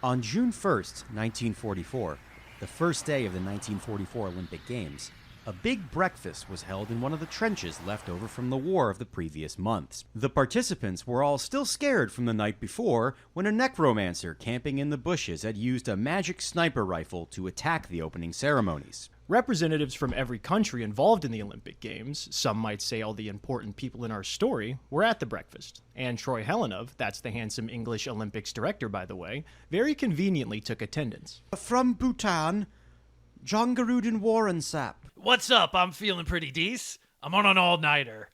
On June 1st, 1944, the first day of the 1944 Olympic Games, a big breakfast was held in one of the trenches left over from the war of the previous months. The participants were all still scared from the night before when a necromancer camping in the bushes had used a magic sniper rifle to attack the opening ceremonies. Representatives from every country involved in the Olympic Games, some might say all the important people in our story, were at the breakfast. And Troy Helenov, that's the handsome English Olympics director by the way, very conveniently took attendance. From Bhutan, Jongarudin Warrensap. What's up? I'm feeling pretty decent. I'm on an all-nighter.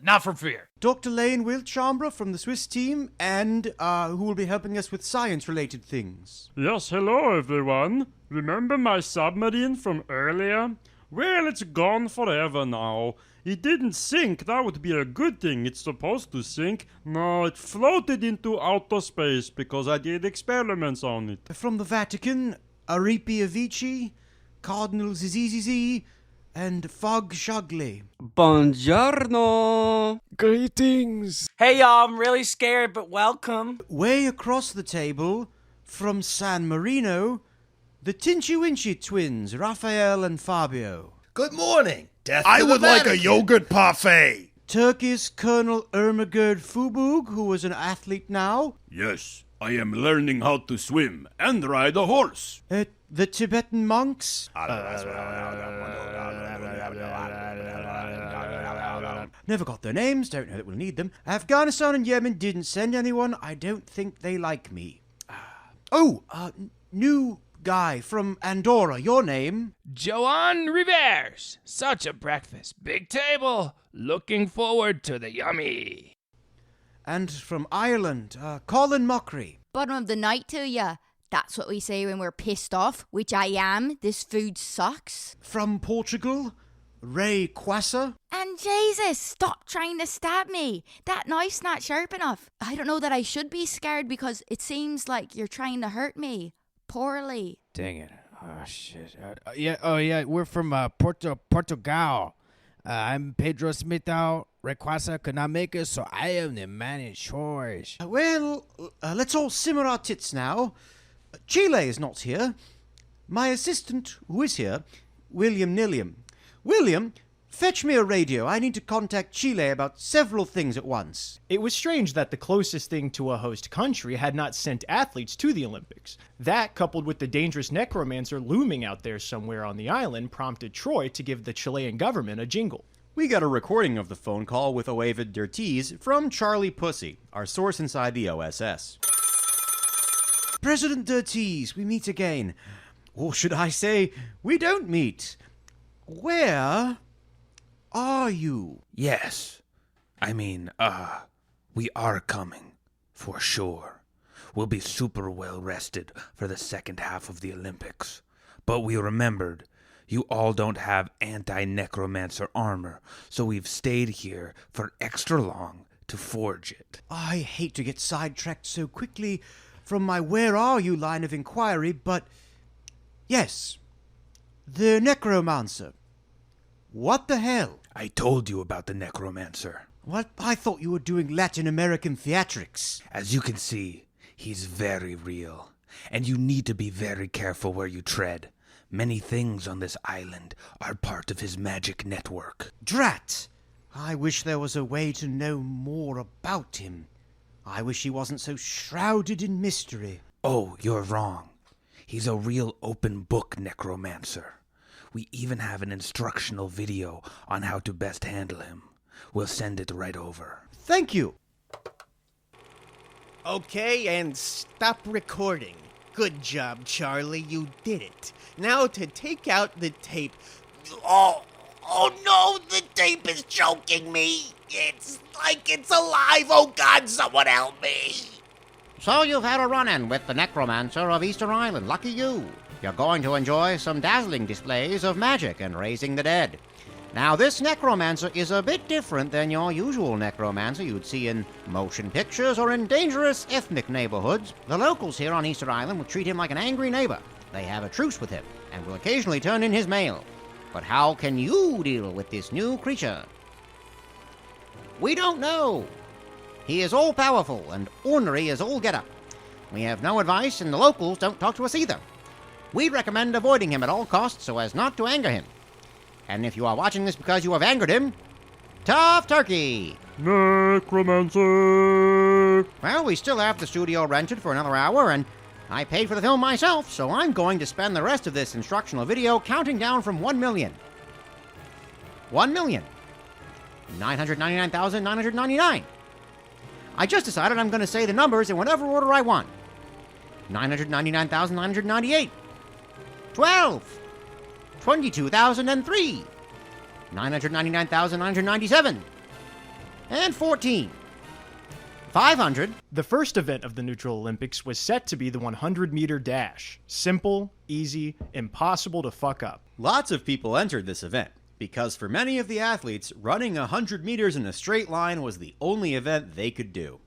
Not from fear. Dr. Lane Wiltshambra from the Swiss team, and who will be helping us with science-related things. Yes, hello everyone. Remember my submarine from earlier? Well, it's gone forever now. It didn't sink, that would be a good thing. It's supposed to sink. No, it floated into outer space because I did experiments on it. From the Vatican, Aripi Avicii, Cardinal Zizizizi, and Fog Shugley. Buongiorno! Greetings! Hey y'all, I'm really scared, but welcome. Way across the table, from San Marino, the Tinchi Winchi twins, Raphael and Fabio. Good morning. Death I to would the like a Vatican. yogurt parfait. Turkish Colonel Ermagerd Fubug, who is an athlete now. Yes, I am learning how to swim and ride a horse. The Tibetan monks. Never got their names, don't know that we'll need them. Afghanistan and Yemen didn't send anyone. I don't think they like me. New guy from Andorra, your name? Joan Rivers. Such a breakfast. Big table. Looking forward to the yummy. And from Ireland, Colin Mockery. Bottom of the night to ya. That's what we say when we're pissed off, which I am. This food sucks. From Portugal, Ray Quasser. And Jesus, stop trying to stab me. That knife's not sharp enough. I don't know that I should be scared because it seems like you're trying to hurt me. Poorly. Dang it. Oh, shit. Yeah, we're from Portugal. I'm Pedro Smithao. Requasa could not make it, so I am the man in charge. Let's all simmer our tits now. Chile is not here. My assistant, who is here, William Nilliam. William, fetch me a radio. I need to contact Chile about several things at once. It was strange that the closest thing to a host country had not sent athletes to the Olympics. That, coupled with the dangerous necromancer looming out there somewhere on the island, prompted Troy to give the Chilean government a jingle. We got a recording of the phone call with Oavid Dertiz from Charlie Pussy, our source inside the OSS. President Dertiz, we meet again. Or should I say, we don't meet. Where are you? Yes. We are coming. For sure. We'll be super well rested for the second half of the Olympics. But we remembered, you all don't have anti-necromancer armor, so we've stayed here for extra long to forge it. I hate to get sidetracked so quickly from my where are you line of inquiry, but yes, the necromancer. What the hell? I told you about the necromancer. What? I thought you were doing Latin American theatrics. As you can see, he's very real, and you need to be very careful where you tread. Many things on this island are part of his magic network. Drat! I wish there was a way to know more about him. I wish he wasn't so shrouded in mystery. Oh, you're wrong. He's a real open book necromancer. We even have an instructional video on how to best handle him. We'll send it right over. Thank you. Okay, and stop recording. Good job, Charlie. You did it. Now to take out the tape. Oh no, the tape is choking me. It's like it's alive. Oh God, someone help me. So you've had a run-in with the necromancer of Easter Island. Lucky you. You're going to enjoy some dazzling displays of magic and raising the dead. Now, this necromancer is a bit different than your usual necromancer you'd see in motion pictures or in dangerous ethnic neighborhoods. The locals here on Easter Island will treat him like an angry neighbor. They have a truce with him and will occasionally turn in his mail. But how can you deal with this new creature? We don't know. He is all-powerful and ornery as all get-up. We have no advice, and the locals don't talk to us either. We recommend avoiding him at all costs so as not to anger him. And if you are watching this because you have angered him, tough turkey! Necromancer! Well, we still have the studio rented for another hour, and I paid for the film myself, so I'm going to spend the rest of this instructional video counting down from 1 million. 1,999,999. I just decided I'm going to say the numbers in whatever order I want. 999,998. 12. 22,003. 999,997. And 14. 500. The first event of the Neutral Olympics was set to be the 100-meter dash. Simple, easy, impossible to fuck up. Lots of people entered this event, because for many of the athletes, running 100 meters in a straight line was the only event they could do.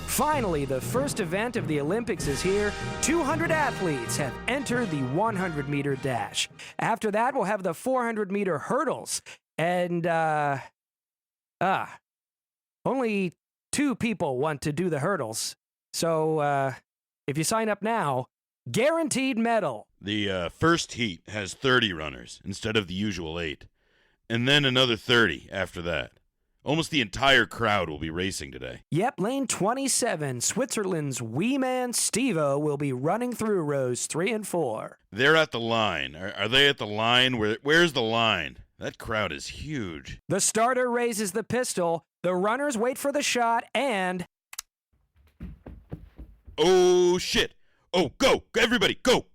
Finally, the first event of the Olympics is here. 200 athletes have entered the 100-meter dash. After that, we'll have the 400-meter hurdles. And, only 2 people want to do the hurdles. So, if you sign up now, guaranteed medal. The first heat has 30 runners instead of the usual 8. And then another 30 after that. Almost the entire crowd will be racing today. Yep, lane 27, Switzerland's wee man Steve-O will be running through rows 3 and 4. They're at the line. Are they at the line? Where's the line? That crowd is huge. The starter raises the pistol, the runners wait for the shot, and... Oh, shit. Oh, go. Everybody, go,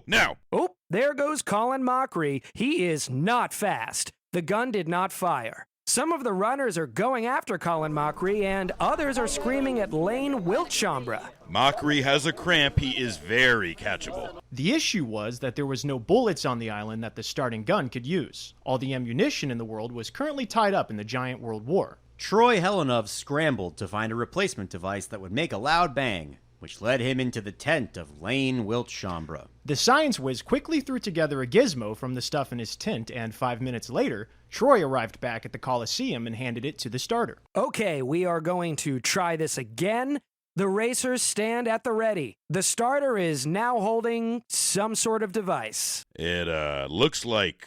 now. Oh, there goes Colin Mockery. He is not fast. The gun did not fire. Some of the runners are going after Colin Mockery, and others are screaming at Lane Wiltshambra. Mockery has a cramp. He is very catchable. The issue was that there was no bullets on the island that the starting gun could use. All the ammunition in the world was currently tied up in the giant world war. Troy Helenov scrambled to find a replacement device that would make a loud bang, which led him into the tent of Lane Wiltshambra. The science whiz quickly threw together a gizmo from the stuff in his tent, and 5 minutes later, Troy arrived back at the Coliseum and handed it to the starter. Okay, we are going to try this again. The racers stand at the ready. The starter is now holding some sort of device. It looks like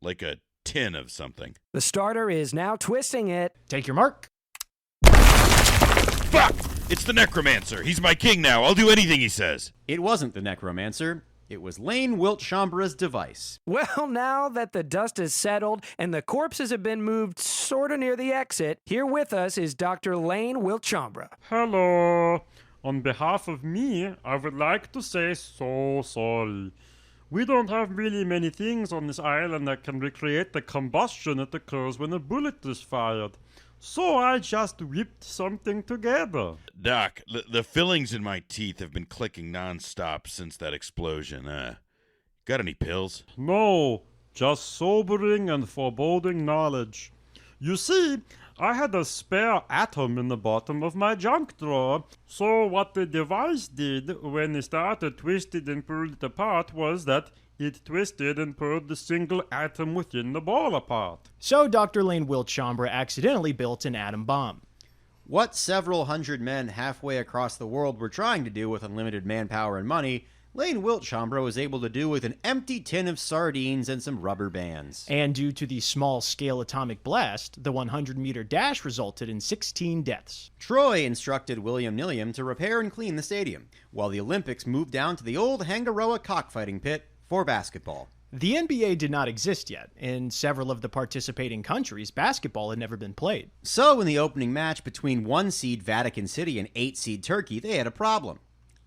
a tin of something. The starter is now twisting it. Take your mark. Fuck! It's the Necromancer. He's my king now. I'll do anything he says. It wasn't the Necromancer. It was Lane Wiltshambra's device. Well, now that the dust has settled and the corpses have been moved sort of near the exit, here with us is Dr. Lane Wiltshambra. Hello. On behalf of me, I would like to say so sorry. We don't have really many things on this island that can recreate the combustion that occurs when a bullet is fired. So I just whipped something together. Doc, the fillings in my teeth have been clicking nonstop since that explosion. Got any pills? No, just sobering and foreboding knowledge. You see, I had a spare atom in the bottom of my junk drawer. So what the device did when it started twisted and pulled it apart was that it twisted and pulled the single atom within the ball apart. So Dr. Lane Wiltshambra accidentally built an atom bomb. What several hundred men halfway across the world were trying to do with unlimited manpower and money, Lane Wiltshambra was able to do with an empty tin of sardines and some rubber bands. And due to the small-scale atomic blast, the 100-meter dash resulted in 16 deaths. Troy instructed William Nilliam to repair and clean the stadium, while the Olympics moved down to the old Hangaroa cockfighting pit for basketball. The NBA did not exist yet. In several of the participating countries, basketball had never been played. So in the opening match between 1-seed Vatican City and 8-seed Turkey, they had a problem.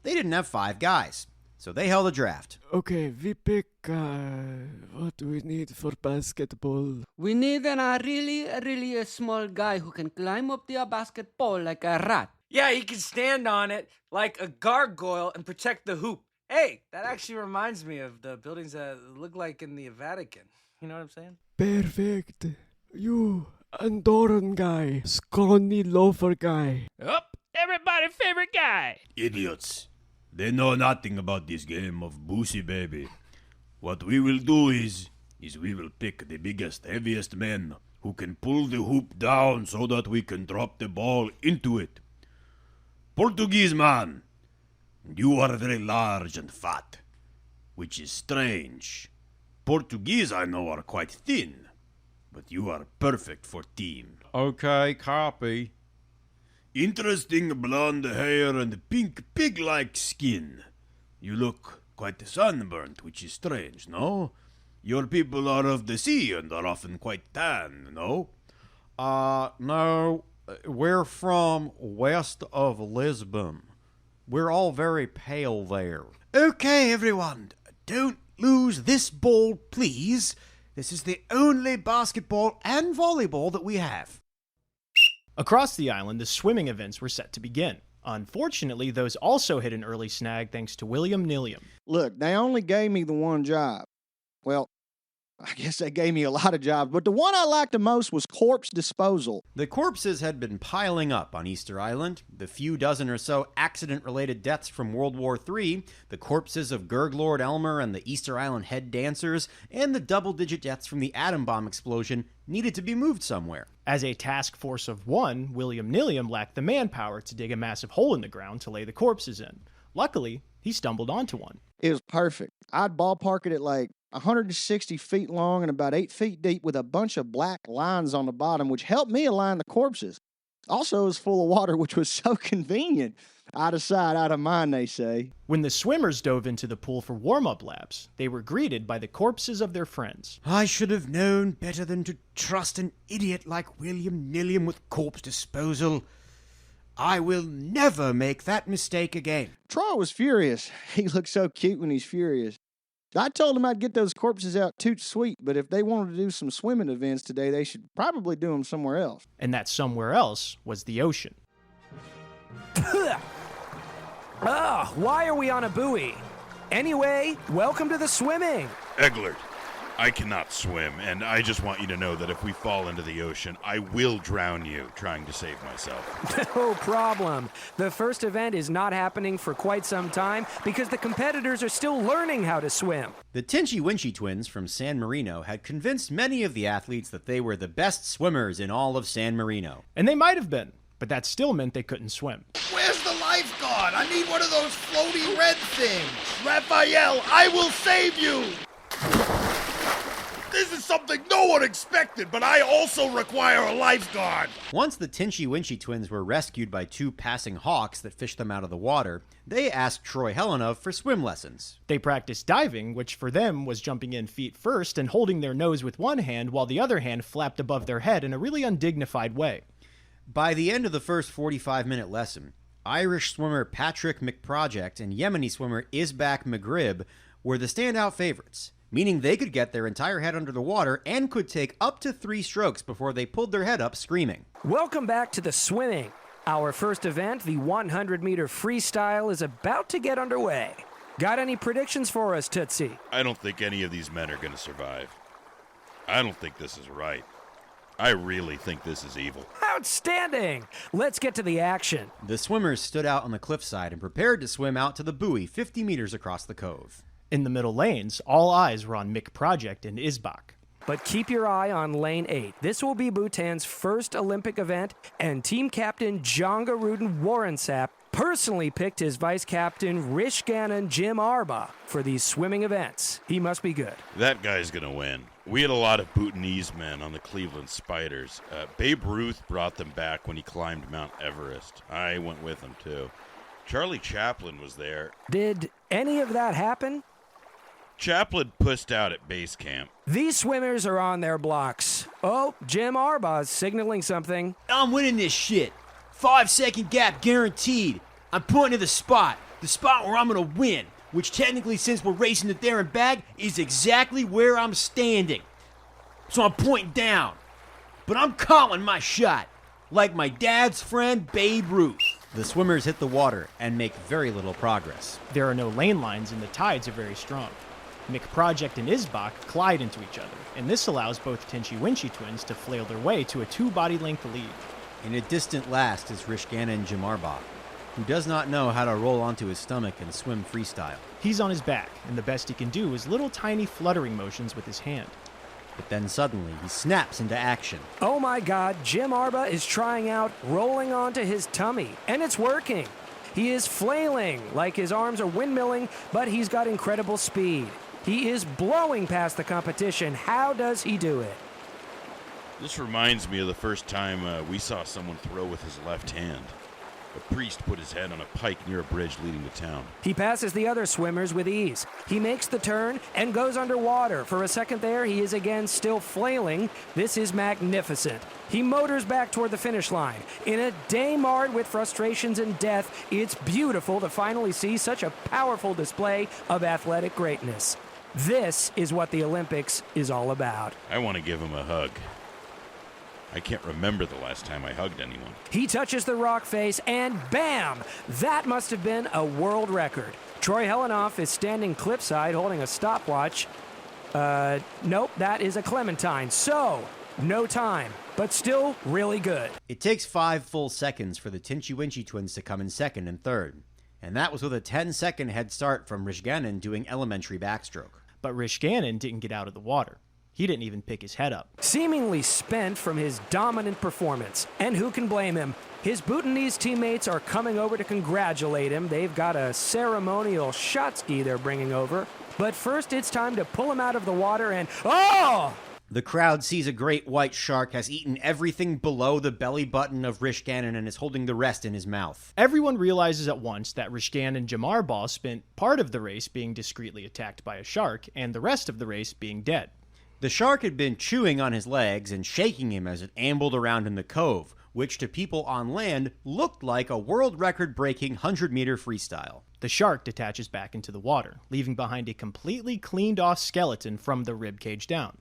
They didn't have 5 guys. So they held a draft. Okay, we pick, what do we need for basketball? We need a really small guy who can climb up the basketball like a rat. Yeah, he can stand on it like a gargoyle and protect the hoop. Hey, that actually reminds me of the buildings that look like in the Vatican. You know what I'm saying? Perfect. You, Andorran guy, scrawny loafer guy. Oh, everybody's favorite guy. Idiots. They know nothing about this game of Boosie Baby. What we will do is we will pick the biggest, heaviest men who can pull the hoop down so that we can drop the ball into it. Portuguese man, you are very large and fat, which is strange. Portuguese, I know, are quite thin, but you are perfect for team. Okay, copy. Interesting blonde hair and pink pig-like skin. You look quite sunburnt, which is strange, no? Your people are of the sea and are often quite tan, no? No. We're from west of Lisbon. We're all very pale there. Okay, everyone, don't lose this ball, please. This is the only basketball and volleyball that we have. Across the island, the swimming events were set to begin. Unfortunately, those also hit an early snag thanks to William Nilliam. Look, they only gave me the one job. Well, I guess they gave me a lot of jobs, but the one I liked the most was corpse disposal. The corpses had been piling up on Easter Island. The few dozen or so accident-related deaths from World War III, the corpses of Gurglord Elmer and the Easter Island head dancers, and the double-digit deaths from the atom bomb explosion needed to be moved somewhere. As a task force of one, William Nilliam lacked the manpower to dig a massive hole in the ground to lay the corpses in. Luckily, he stumbled onto one. It was perfect. I'd ballpark it at like 160 feet long and about 8 feet deep with a bunch of black lines on the bottom, which helped me align the corpses. Also, it was full of water, which was so convenient. Out of sight, out of mind, they say. When the swimmers dove into the pool for warm-up laps, they were greeted by the corpses of their friends. I should have known better than to trust an idiot like William Nilliam with corpse disposal. I will never make that mistake again. Troy was furious. He looks so cute when he's furious. I told him I'd get those corpses out toot sweet, but if they wanted to do some swimming events today, they should probably do them somewhere else. And that somewhere else was the ocean. Why are we on a buoy? Anyway, welcome to the swimming. Eglert, I cannot swim, and I just want you to know that if we fall into the ocean, I will drown you trying to save myself. No problem. The first event is not happening for quite some time because the competitors are still learning how to swim. The Tinchy Winchy twins from San Marino had convinced many of the athletes that they were the best swimmers in all of San Marino. And they might have been, but that still meant they couldn't swim. Where's the lifeguard? I need one of those floaty red things. Raphael, I will save you! This is something no one expected, but I also require a lifeguard. Once the Tinchy Winchy twins were rescued by two passing hawks that fished them out of the water, they asked Troy Helenov for swim lessons. They practiced diving, which for them was jumping in feet first and holding their nose with one hand while the other hand flapped above their head in a really undignified way. By the end of the first 45-minute lesson, Irish swimmer Patrick McProject and Yemeni swimmer Isbak Maghrib were the standout favorites, meaning they could get their entire head under the water and could take up to 3 strokes before they pulled their head up screaming. Welcome back to the swimming. Our first event, the 100-meter freestyle, is about to get underway. Got any predictions for us, Tootsie? I don't think any of these men are going to survive. I don't think this is right. I really think this is evil. Outstanding! Let's get to the action. The swimmers stood out on the cliffside and prepared to swim out to the buoy 50 meters across the cove. In the middle lanes, all eyes were on McProject and Isbak. But keep your eye on lane 8. This will be Bhutan's first Olympic event, and team captain Jongarudin Warrensap personally picked his vice captain Rishganan Jim Arba for these swimming events. He must be good. That guy's going to win. We had a lot of Bhutanese men on the Cleveland Spiders. Babe Ruth brought them back when he climbed Mount Everest. I went with him, too. Charlie Chaplin was there. Did any of that happen? Chaplin pussed out at base camp. These swimmers are on their blocks. Oh, Jim Arbaugh's signaling something. I'm winning this shit. 5-second gap guaranteed. I'm pointing to the spot where I'm gonna win, which technically, since we're racing the there and back, is exactly where I'm standing. So I'm pointing down, but I'm calling my shot, like my dad's friend Babe Ruth. The swimmers hit the water and make very little progress. There are no lane lines and the tides are very strong. McProject and Isbak collide into each other, and this allows both Tinchy Winchy twins to flail their way to a 2-body-length lead. In a distant last is Rishganan Jim Arba, who does not know how to roll onto his stomach and swim freestyle. He's on his back, and the best he can do is little tiny fluttering motions with his hand. But then suddenly he snaps into action. Oh my God, Jim Arba is trying out rolling onto his tummy, and it's working. He is flailing like his arms are windmilling, but he's got incredible speed. He is blowing past the competition. How does he do it? This reminds me of the first time we saw someone throw with his left hand. A priest put his head on a pike near a bridge leading to town. He passes the other swimmers with ease. He makes the turn and goes underwater. For a second there, he is again still flailing. This is magnificent. He motors back toward the finish line. In a day marred with frustrations and death, it's beautiful to finally see such a powerful display of athletic greatness. This is what the Olympics is all about. I want to give him a hug. I can't remember the last time I hugged anyone. He touches the rock face, and bam! That must have been a world record. Troy Helenoff is standing cliffside holding a stopwatch. Nope, that is a Clementine. So, no time, but still really good. It takes 5 full seconds for the Tinchi-Winchi twins to come in second and third. And that was with a 10-second head start from Rishganen doing elementary backstroke. But Rishganen didn't get out of the water. He didn't even pick his head up. Seemingly spent from his dominant performance. And who can blame him? His Bhutanese teammates are coming over to congratulate him. They've got a ceremonial shot ski they're bringing over. But first it's time to pull him out of the water and... Oh! The crowd sees a great white shark has eaten everything below the belly button of Rishganen and is holding the rest in his mouth. Everyone realizes at once that Rishganen Jamarbaugh spent part of the race being discreetly attacked by a shark and the rest of the race being dead. The shark had been chewing on his legs and shaking him as it ambled around in the cove, which to people on land looked like a world record-breaking 100-meter freestyle. The shark detaches back into the water, leaving behind a completely cleaned-off skeleton from the ribcage down.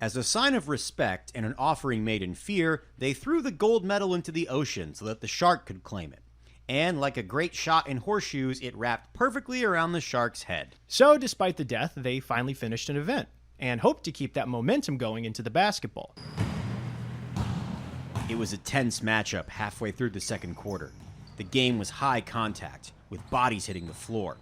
As a sign of respect and an offering made in fear, they threw the gold medal into the ocean so that the shark could claim it. And like a great shot in horseshoes, it wrapped perfectly around the shark's head. So, despite the death, they finally finished an event and hoped to keep that momentum going into the basketball. It was a tense matchup halfway through the second quarter. The game was high contact, with bodies hitting the floor.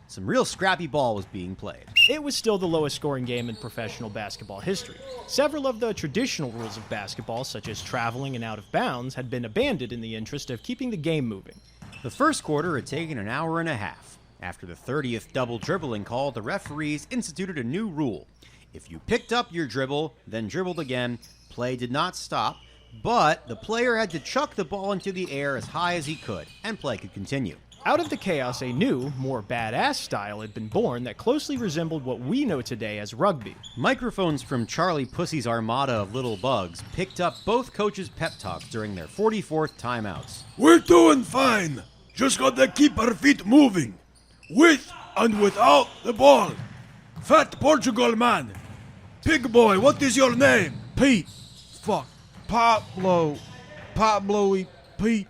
Some real scrappy ball was being played. It was still the lowest scoring game in professional basketball history. Several of the traditional rules of basketball, such as traveling and out of bounds, had been abandoned in the interest of keeping the game moving. The first quarter had taken an hour and a half. After the 30th double dribbling call, the referees instituted a new rule. If you picked up your dribble, then dribbled again, play did not stop, but the player had to chuck the ball into the air as high as he could, and play could continue. Out of the chaos, a new, more badass style had been born that closely resembled what we know today as rugby. Microphones from Charlie Pussy's armada of little bugs picked up both coaches' pep talks during their 44th timeouts. We're doing fine. Just got to keep our feet moving. With and without the ball. Fat Portugal man. Pig boy, what is your name? Pete. Fuck. Pablo. Pete.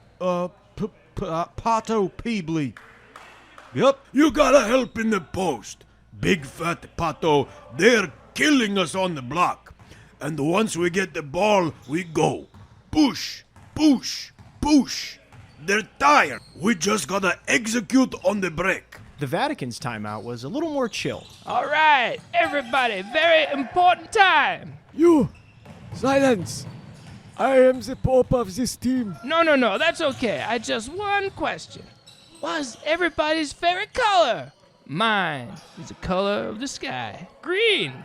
Pato Peebly. Yep, you gotta help in the post. Big fat Pato, they're killing us on the block. And once we get the ball, we go. Push, push, push. They're tired. We just gotta execute on the break. The Vatican's timeout was a little more chill. All right, everybody, very important time. You, silence. I am the Pope of this team. No, that's okay. I just one question. What's everybody's favorite color? Mine is the color of the sky, green,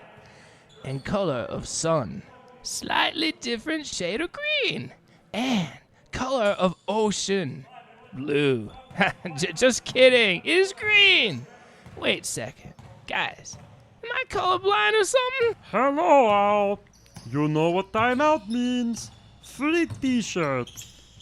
and color of sun, slightly different shade of green, and color of ocean, blue. Just kidding. It is green. Wait a second. Guys, am I colorblind or something? Hello, all. You know what timeout means. Free t-shirt.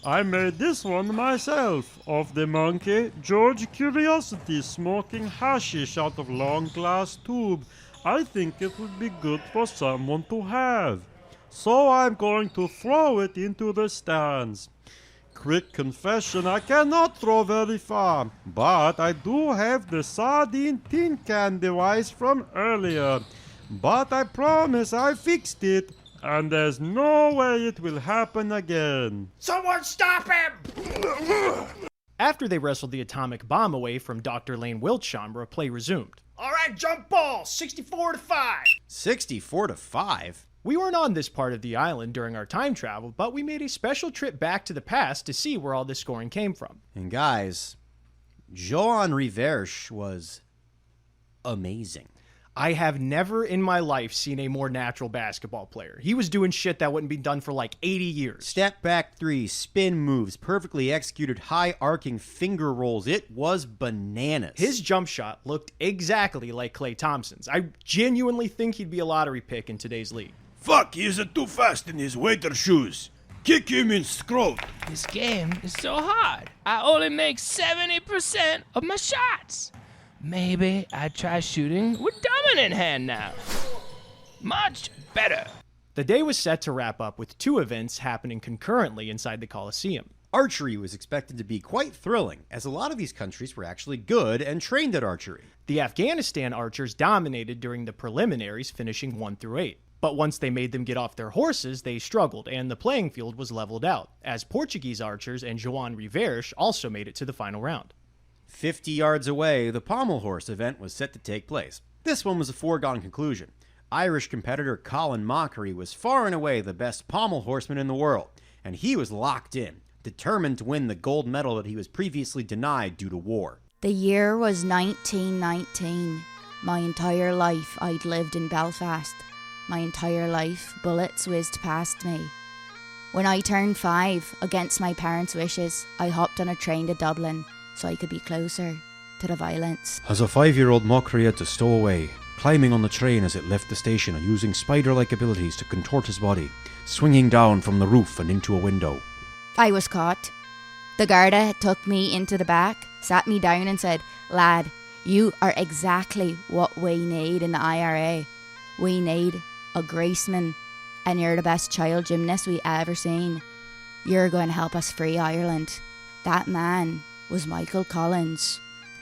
I made this one myself, of the monkey George Curiosity smoking hashish out of long glass tube. I think it would be good for someone to have. So I'm going to throw it into the stands. Quick confession, I cannot throw very far, but I do have the sardine tin can device from earlier. But I promise I fixed it, and there's no way it will happen again. Someone stop him! After they wrestled the atomic bomb away from Dr. Lane Wiltshire, play resumed. All right, jump ball, 64-5. 64-5? We weren't on this part of the island during our time travel, but we made a special trip back to the past to see where all this scoring came from. And guys, Joan Rivers was amazing. I have never in my life seen a more natural basketball player. He was doing shit that wouldn't be done for like 80 years. Step back threes, spin moves, perfectly executed high arcing finger rolls. It was bananas. His jump shot looked exactly like Klay Thompson's. I genuinely think he'd be a lottery pick in today's league. Fuck, he is too fast in his waiter shoes. Kick him in scrot. This game is so hard. I only make 70% of my shots. Maybe I try shooting with dominant hand now. Much better. The day was set to wrap up with two events happening concurrently inside the Coliseum. Archery was expected to be quite thrilling, as a lot of these countries were actually good and trained at archery. The Afghanistan archers dominated during the preliminaries, finishing 1 through 8. But once they made them get off their horses, they struggled, and the playing field was leveled out, as Portuguese archers and Joan Rivers also made it to the final round. 50 yards away, the pommel horse event was set to take place. This one was a foregone conclusion. Irish competitor Colin Mockery was far and away the best pommel horseman in the world, and he was locked in, determined to win the gold medal that he was previously denied due to war. The year was 1919. My entire life I'd lived in Belfast. My entire life, bullets whizzed past me. When I turned 5, against my parents' wishes, I hopped on a train to Dublin so I could be closer to the violence. As a 5-year-old, Mockery had to stow away, climbing on the train as it left the station and using spider-like abilities to contort his body, swinging down from the roof and into a window. I was caught. The Garda took me into the back, sat me down and said, "Lad, you are exactly what we need in the IRA. We need a Graceman, and you're the best child gymnast we ever seen. You're going to help us free Ireland." That man was Michael Collins,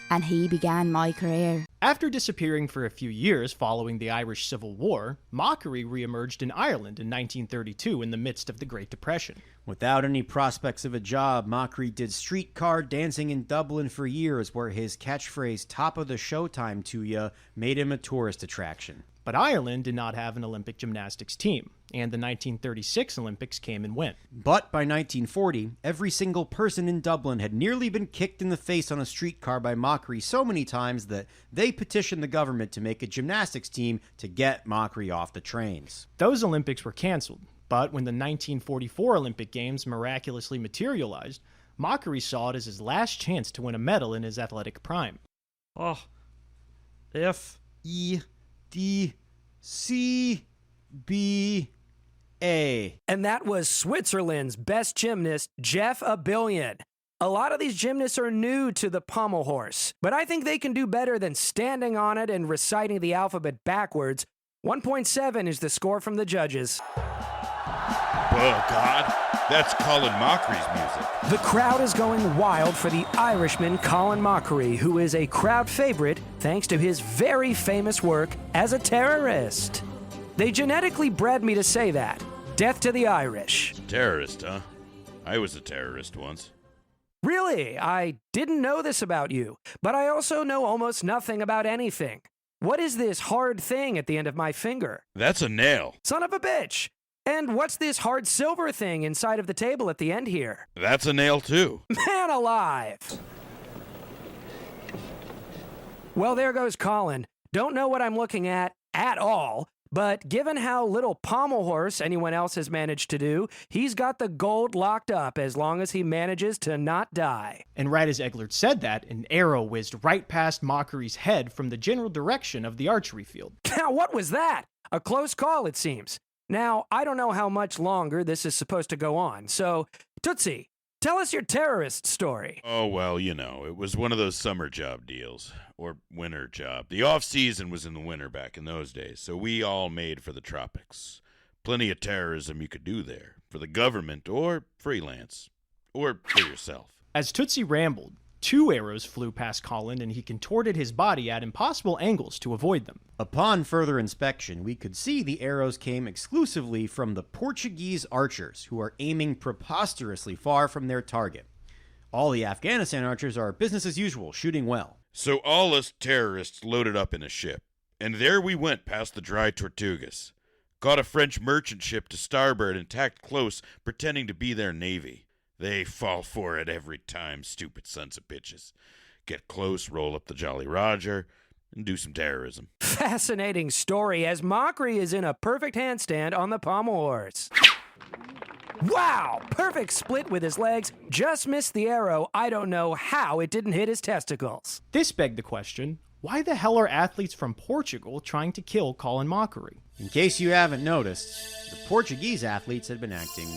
and he began my career. After disappearing for a few years following the Irish Civil War, Mockery re-emerged in Ireland in 1932 in the midst of the Great Depression. Without any prospects of a job, Mockery did streetcar dancing in Dublin for years, where his catchphrase, "top of the showtime to ya," made him a tourist attraction. But Ireland did not have an Olympic gymnastics team, and the 1936 Olympics came and went. But by 1940, every single person in Dublin had nearly been kicked in the face on a streetcar by Mockery so many times that they petitioned the government to make a gymnastics team to get Mockery off the trains. Those Olympics were canceled, but when the 1944 Olympic Games miraculously materialized, Mockery saw it as his last chance to win a medal in his athletic prime. Oh, F-E-D-C-B-A. And that was Switzerland's best gymnast, Jeff Abillion. A lot of these gymnasts are new to the pommel horse, but I think they can do better than standing on it and reciting the alphabet backwards. 1.7 is the score from the judges. Oh, God. That's Colin Mockery's music. The crowd is going wild for the Irishman Colin Mockery, who is a crowd favorite thanks to his very famous work as a terrorist. They genetically bred me to say that. Death to the Irish. Terrorist, huh? I was a terrorist once. Really? I didn't know this about you, but I also know almost nothing about anything. What is this hard thing at the end of my finger? That's a nail. Son of a bitch! And what's this hard silver thing inside of the table at the end here? That's a nail, too. Man alive! Well, there goes Colin. Don't know what I'm looking at all, but given how little pommel horse anyone else has managed to do, he's got the gold locked up as long as he manages to not die. And right as Eglert said that, an arrow whizzed right past Mockery's head from the general direction of the archery field. Now, what was that? A close call, it seems. Now, I don't know how much longer this is supposed to go on, so, Tootsie, tell us your terrorist story. Oh, well, it was one of those summer job deals, or winter job. The off-season was in the winter back in those days, so we all made for the tropics. Plenty of terrorism you could do there, for the government, or freelance, or for yourself. As Tootsie rambled, 2 arrows flew past Colin, and he contorted his body at impossible angles to avoid them. Upon further inspection, we could see the arrows came exclusively from the Portuguese archers, who are aiming preposterously far from their target. All the Afghanistan archers are business as usual, shooting well. So all us terrorists loaded up in a ship, and there we went past the dry Tortugas. Got a French merchant ship to starboard and tacked close, pretending to be their navy. They fall for it every time, stupid sons of bitches. get close, roll up the Jolly Roger, and do some terrorism. Fascinating story as Mockery is in a perfect handstand on the pommel horse. Wow! Perfect split with his legs. Just missed the arrow. I don't know how it didn't hit his testicles. This begged the question, why the hell are athletes from Portugal trying to kill Colin Mockery? In case you haven't noticed, the Portuguese athletes had been acting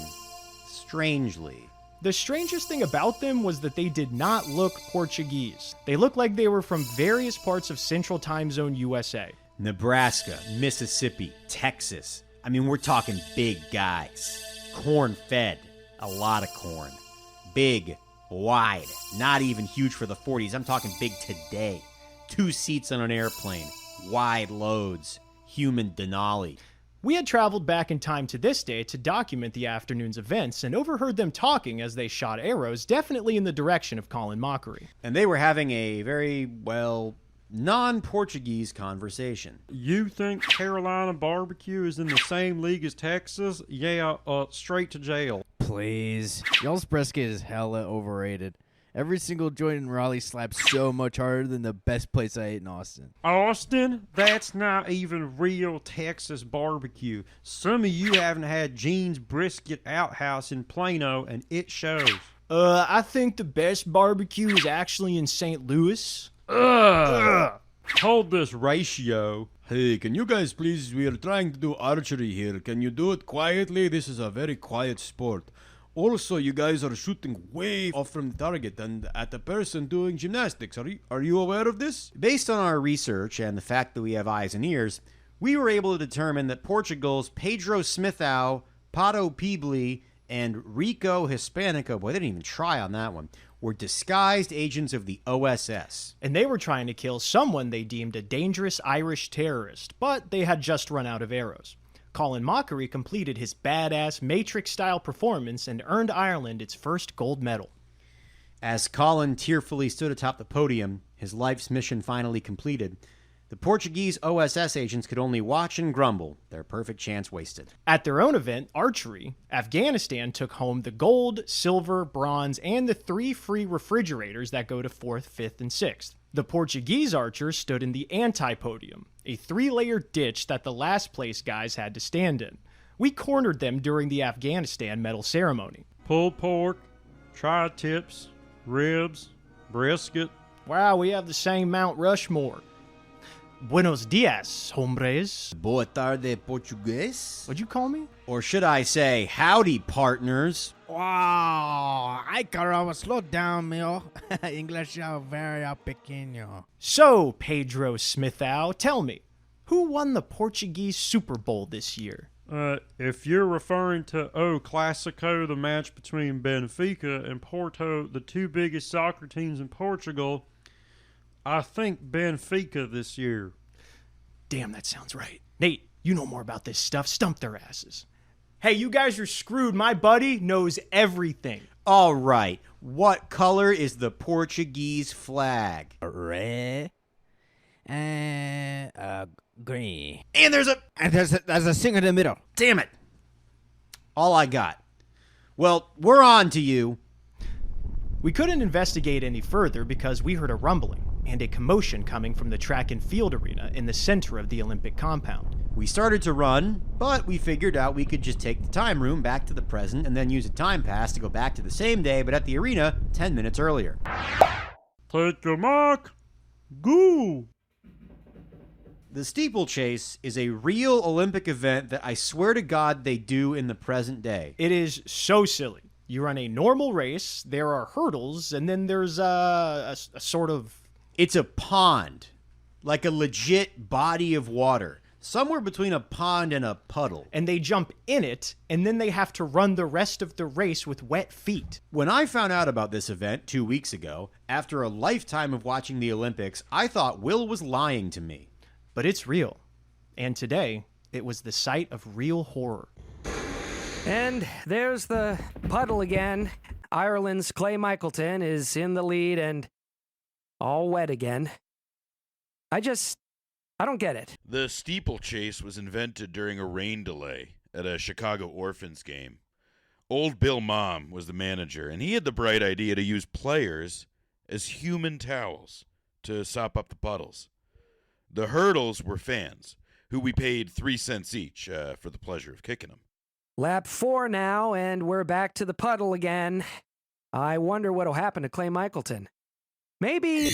strangely. The strangest thing about them was that they did not look Portuguese. They looked like they were from various parts of Central Time Zone USA. Nebraska, Mississippi, Texas. I mean, we're talking big guys. Corn-fed. A lot of corn. Big, wide. Not even huge for the 40s. I'm talking big today. 2 seats on an airplane. Wide loads. Human Denali. We had traveled back in time to this day to document the afternoon's events and overheard them talking as they shot arrows, definitely in the direction of Colin Mockery. And they were having a very, non-Portuguese conversation. You think Carolina barbecue is in the same league as Texas? Yeah, straight to jail. Please. Y'all's brisket is hella overrated. Every single joint in Raleigh slaps so much harder than the best place I ate in Austin. Austin? That's not even real Texas barbecue. Some of you haven't had Gene's Brisket Outhouse in Plano, and it shows. I think the best barbecue is actually in St. Louis. Ugh. Hold this ratio. Hey, can you guys please, we are trying to do archery here. Can you do it quietly? This is a very quiet sport. Also, you guys are shooting way off from the target and at the person doing gymnastics. Are you aware of this? Based on our research and the fact that we have eyes and ears, we were able to determine that Portugal's Pedro Smithau, Pato Peebly, and Rico Hispanico, boy, they didn't even try on that one, were disguised agents of the OSS. And they were trying to kill someone they deemed a dangerous Irish terrorist, but they had just run out of arrows. Colin Mockery completed his badass Matrix-style performance and earned Ireland its first gold medal. As Colin tearfully stood atop the podium, his life's mission finally completed, the Portuguese OSS agents could only watch and grumble, their perfect chance wasted. At their own event, archery, Afghanistan took home the gold, silver, bronze, and the 3 free refrigerators that go to 4th, 5th, and 6th. The Portuguese archers stood in the anti-podium, a 3-layer ditch that the last place guys had to stand in. We cornered them during the Afghanistan medal ceremony. Pulled pork, tri-tips, ribs, brisket. Wow, we have the same Mount Rushmore. Buenos dias, hombres. Boa tarde, Português. What'd you call me? Or should I say, howdy, partners. Wow, ay caramba, slow down, mio. English very pequeño. So, Pedro Smithau, tell me, who won the Portuguese Super Bowl this year? If you're referring to O Clásico, the match between Benfica and Porto, the 2 biggest soccer teams in Portugal, I think Benfica this year. Damn, that sounds right. Nate, you know more about this stuff. Stump their asses. Hey, you guys are screwed. My buddy knows everything. All right. What color is the Portuguese flag? Red and green. And there's a thing in the middle. Damn it. All I got. Well, we're on to you. We couldn't investigate any further because we heard a rumbling and a commotion coming from the track and field arena in the center of the Olympic compound. We started to run, but we figured out we could just take the time room back to the present and then use a time pass to go back to the same day, but at the arena 10 minutes earlier. Take your mark. Go! The steeplechase is a real Olympic event that I swear to God they do in the present day. It is so silly. You run a normal race, there are hurdles, and then there's a sort of... It's a pond, like a legit body of water, somewhere between a pond and a puddle. And they jump in it, and then they have to run the rest of the race with wet feet. When I found out about this event 2 weeks ago, after a lifetime of watching the Olympics, I thought Will was lying to me. But it's real. And today, it was the site of real horror. And there's the puddle again. Ireland's Clay Michaelton is in the lead and all wet again. I don't get it. The steeplechase was invented during a rain delay at a Chicago Orphans game. Old Bill Mom was the manager, and he had the bright idea to use players as human towels to sop up the puddles. The hurdles were fans, who we paid 3 cents each for the pleasure of kicking them. Lap 4 now, and we're back to the puddle again. I wonder what'll happen to Clay Michaelton. Maybe...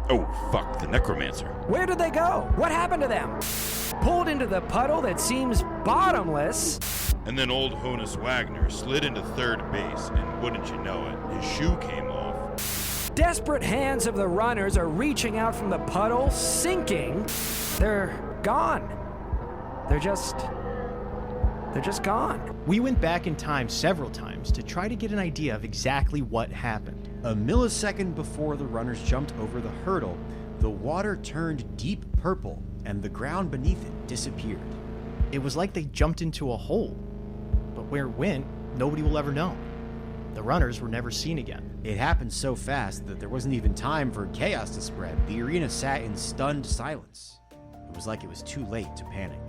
Oh, fuck, the necromancer. Where did they go? What happened to them? Pulled into the puddle that seems bottomless. And then old Honus Wagner slid into third base, and wouldn't you know it, his shoe came off. Desperate hands of the runners are reaching out from the puddle, sinking. They're gone. They're just gone. We went back in time several times to try to get an idea of exactly what happened. A millisecond before the runners jumped over the hurdle, the water turned deep purple and the ground beneath it disappeared. It was like they jumped into a hole. But where it went, nobody will ever know. The runners were never seen again. It happened so fast that there wasn't even time for chaos to spread. The arena sat in stunned silence. It was like it was too late to panic.